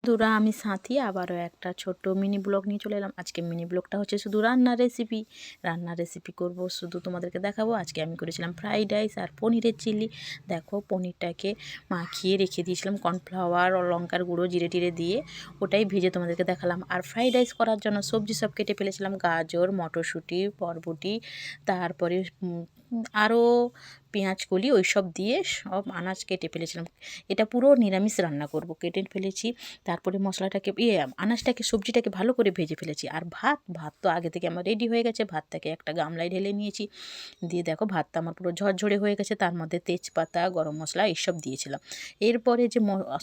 বন্ধুরা, আমি সাথী আবারও একটা ছোট্ট মিনি ব্লগ নিয়ে চলে এলাম। আজকে মিনি ব্লগটা হচ্ছে শুধু রান্নার রেসিপি করব, শুধু তোমাদেরকে দেখাবো। আজকে আমি করেছিলাম ফ্রাইড রাইস আর পনিরের চিলি। দেখো, পনিরটাকে মাখিয়ে রেখে দিয়েছিলাম কর্নফ্লাওয়ার ও লঙ্কার গুঁড়ো জিরে টিরে দিয়ে, ওটাই ভেজে তোমাদেরকে দেখালাম। আর ফ্রাইড রাইস করার জন্য সবজি সব কেটে ফেলেছিলাম, গাজর, মটরশুঁটি, বরবটি, তারপরে আরও পেঁয়াজ কলি ওই সব দিয়ে সব আনাজ কেটে ফেলেছিলাম। এটা পুরো নিরামিষ রান্না করব, কেটে ফেলেছি। তারপরে মশলাটাকে আনাজটাকে সবজিটাকে ভালো করে ভেজে ফেলেছি। আর ভাত তো আগে থেকে আমার রেডি হয়ে গেছে। ভাতটাকে একটা গামলায় ঢেলে নিয়েছি, দিয়ে দেখো ভাতটা আমার পুরো ঝরঝরে হয়ে গেছে। তার মধ্যে তেজপাতা, গরম মশলা এইসব দিয়েছিলাম। এরপরে যে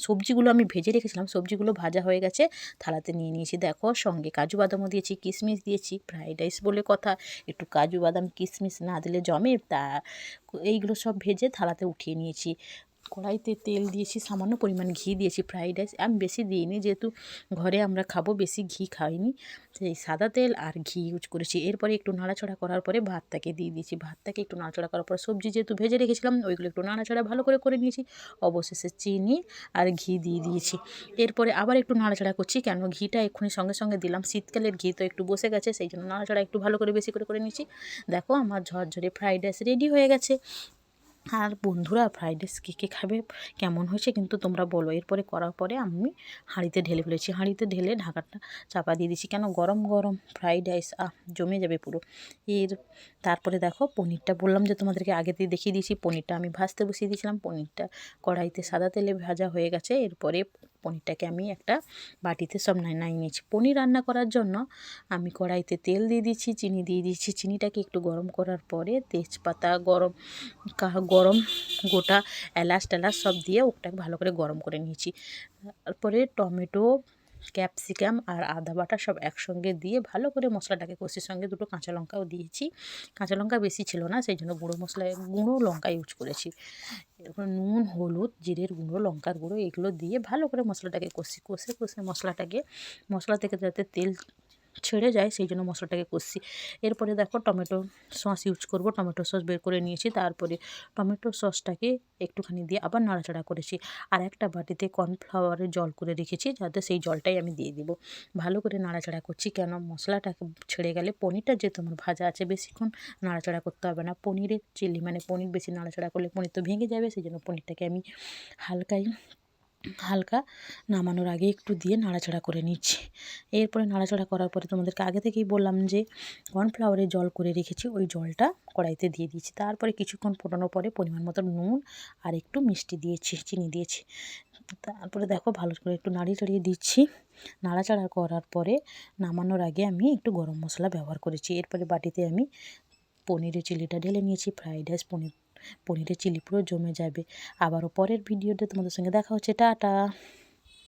সবজিগুলো আমি ভেজে রেখেছিলাম, সবজিগুলো ভাজা হয়ে গেছে, থালাতে নিয়ে নিয়েছি। দেখো, সঙ্গে কাজু বাদামও দিয়েছি, কিশমিশ দিয়েছি। ফ্রাইড রাইস বলে কথা, একটু কাজু বাদাম কিশমিশ না দিলে জমে। এইগুলো সব ভেজে থালাতে উঠিয়ে নিয়েছি। কড়াইতে তেল দিয়েছি, সামান্য পরিমাণ ঘি দিয়েছি। ফ্রাইড রাইস আমি বেশি দিইনি, যেহেতু ঘরে আমরা খাবো, বেশি ঘি খাইনি, সেই সাদা তেল আর ঘি ইউজ করেছি। এরপরে একটু নাড়াচাড়া করার পরে ভাতটাকে দিয়ে দিয়েছি। ভাতটাকে একটু নাড়াচাড়া করার পর সবজি যেহেতু ভেজে রেখেছিলাম, ওইগুলো একটু নাড়াচাড়া ভালো করে নিয়েছি। অবশেষে চিনি আর ঘি দিয়ে দিয়েছি। এরপরে আবার একটু নাড়াচাড়া করছি, কেন ঘিটা এক্ষুনি সঙ্গে দিলাম। শীতকালের ঘি তো একটু বসে গেছে, সেই জন্য নাড়াচাড়া একটু ভালো করে বেশি করে নিয়েছি। দেখো, আমার ঝরঝরে ফ্রাইড রাইস রেডি হয়ে গেছে। আর বন্ধুরা, ফ্রাইড রাইস কে খাবে, কেমন হয়েছে কিন্তু তোমরা বলো। এরপরে করার পরে আমি হাঁড়িতে ঢেলে ফেলেছি। হাঁড়িতে ঢেলে ঢাকাটা চাপা দিয়ে দিচ্ছি, কেন গরম গরম ফ্রাইড রাইস জমে যাবে পুরো। তারপরে দেখো, পনিরটা বললাম যে তোমাদেরকে আগে দিয়ে দেখিয়ে দিয়েছি। পনিরটা আমি ভাজতে বসিয়ে দিয়েছিলাম। পনিরটা কড়াইতে সাদা তেলে ভাজা হয়ে গেছে। এরপরে পনিরটাকে আমি একটা বাটিতে সব নামিয়ে নিয়েছি। পনির রান্না করার জন্য আমি কড়াইতে তেল দিয়ে দিচ্ছি, চিনি দিয়ে দিচ্ছি। চিনিটাকে একটু গরম করার পরে তেজপাতা, গরম গোটা এলাচ টেলাচ সব দিয়ে ওটাকে ভালো করে গরম করে নিয়েছি। তারপরে টমেটো, ক্যাপসিকাম আর আদা বাটা সব একসঙ্গে দিয়ে ভালো করে মশলাটাকে কষিয়ে, সঙ্গে দুটো কাঁচা লঙ্কাও দিয়েছি। কাঁচা লঙ্কা বেশি ছিল না, সেই জন্য গুঁড়ো লঙ্কা ইউজ করেছি। এরপর নুন, হলুদ, জিরের গুঁড়ো, লঙ্কার গুঁড়ো এগুলো দিয়ে ভালো করে মশলাটাকে কষে মশলা থেকে যাতে তেল ছেড়ে যায়, সেই জন্য মশলাটাকে কষছি। এরপরে দেখো, টমেটো সস ইউজ করব। টমেটো সস বের করে নিয়েছি। তারপরে টমেটো সসটাকে একটুখানি দিয়ে আবার নাড়াচাড়া করেছি। আর একটা বাটিতে কর্নফ্লাওয়ারের জল করে রেখেছি, যাতে সেই জলটাই আমি দিয়ে দিব। ভালো করে নাড়াচাড়া করছি, কেন মশলাটাকে ছেড়ে গেলে পনিরটা যেহেতু আমার ভাজা আছে, বেশিক্ষণ নাড়াচাড়া করতে হবে না। পনিরের চিলি মানে পনির বেশি নাড়াচাড়া করলে পনির তো ভেঙে যাবে, সেই জন্য পনিরটাকে আমি হালকা নামানোর আগে একটু দিয়ে নাড়াচাড়া করে নিচ্ছি। এরপরে নাড়াচাড়া করার পরে তোমাদেরকে আগে থেকেই বললাম যে কর্নফ্লাওয়ারের জল করে রেখেছি, ওই জলটা কড়াইতে দিয়ে দিয়েছি। তারপরে কিছুক্ষণ ফোটানোর পরে পরিমাণ মতো নুন আর একটু মিষ্টি দিয়েছি, চিনি দিয়েছি। তারপরে দেখো, ভালো করে একটু নাড়িয়ে দিচ্ছি। নাড়াচাড়া করার পরে নামানোর আগে আমি একটু গরম মশলা ব্যবহার করেছি। এরপরে বাটিতে আমি পনিরের চিলিটা ঢেলে নিয়েছি। ফ্রাইড রাইস পনিরের চিলি পুরো জমে যাবে। আবারও পরের ভিডিওতে তোমাদের সঙ্গে দেখা হচ্ছে। টাটা।